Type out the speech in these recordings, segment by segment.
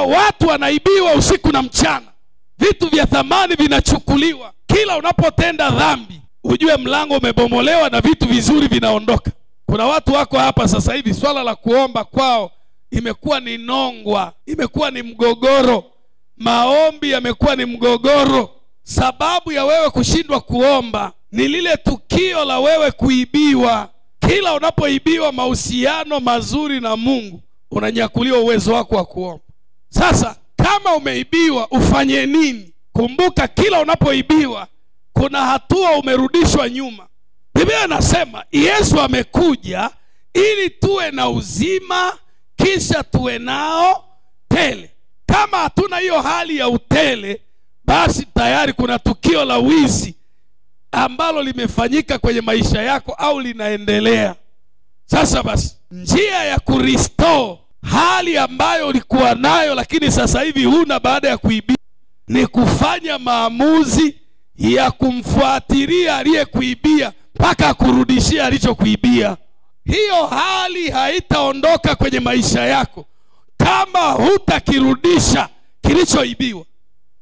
Leo watu wanaibiwa usiku na mchana, vitu vya thamani vinachukuliwa. Kila unapotenda dhambi ujue mlango umebomolewa na vitu vizuri vinaondoka. Kuna watu wako hapa sasa hivi swala la kuomba kwao imekuwa ni nongwa, imekuwa ni mgogoro. Maombi yamekuwa ni mgogoro. Sababu ya wewe kushindwa kuomba ni lile tukio la wewe kuibiwa. Kila unapoibiwa mahusiano mazuri na Mungu, unanyakuliwa uwezo wako wa kuomba. Sasa kama umeibiwa ufanye nini? Kumbuka kila unapoibiwa kuna hatua umerudishwa nyuma. Biblia inasema Yesu amekuja ili tuwe na uzima kisha tuwe nao tele. Kama hatuna hiyo hali ya utele, basi tayari kuna tukio la wizi ambalo limefanyika kwenye maisha yako au linaendelea. Sasa basi njia ya kurestore hali ambayo ulikuwa nayo lakini sasa hivi huna baada ya kuibia ni kufanya maamuzi ya kumfuatilia aliyekuibia mpaka akurudishia alichokuibia. Hiyo hali haitaondoka kwenye maisha yako kama hutakirudisha kilichoibiwa.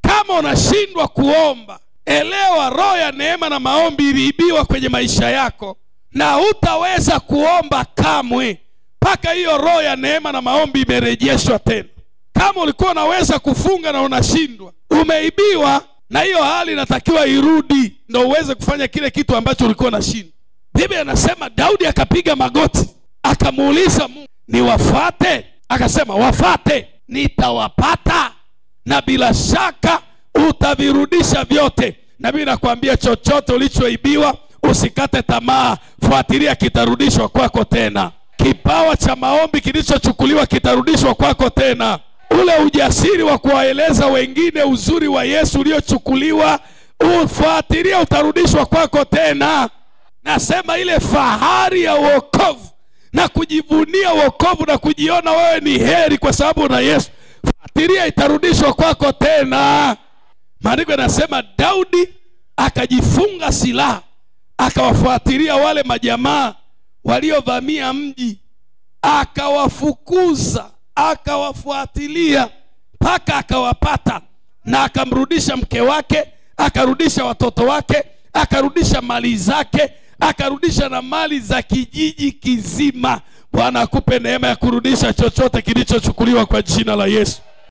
Kama unashindwa kuomba, elewa roho ya neema na maombi iliibiwa kwenye maisha yako na hutaweza kuomba kamwe mpaka hiyo roho ya neema na maombi imerejeshwa tena. Kama ulikuwa unaweza kufunga na unashindwa, umeibiwa, na hiyo hali inatakiwa irudi ndio uweze kufanya kile kitu ambacho ulikuwa unashindwa. Biblia inasema Daudi akapiga magoti akamuuliza Mungu, niwafuate? Akasema wafuate, nitawapata na bila shaka utavirudisha vyote. Na mimi nakwambia chochote ulichoibiwa usikate tamaa, fuatilia, kitarudishwa kwako tena. Kipawa cha maombi kilichochukuliwa kitarudishwa kwako tena. Ule ujasiri wa kuwaeleza wengine uzuri wa Yesu uliochukuliwa, ufuatilia, utarudishwa kwako tena. Nasema ile fahari ya wokovu na kujivunia wokovu na kujiona wewe ni heri kwa sababu na Yesu, fuatilia, itarudishwa kwako tena. Maandiko yanasema Daudi akajifunga silaha akawafuatilia wale majamaa waliovamia mji, akawafukuza, akawafuatilia mpaka akawapata, na akamrudisha mke wake, akarudisha watoto wake, akarudisha mali zake, akarudisha na mali za kijiji kizima. Bwana akupe neema ya kurudisha chochote kilichochukuliwa kwa jina la Yesu.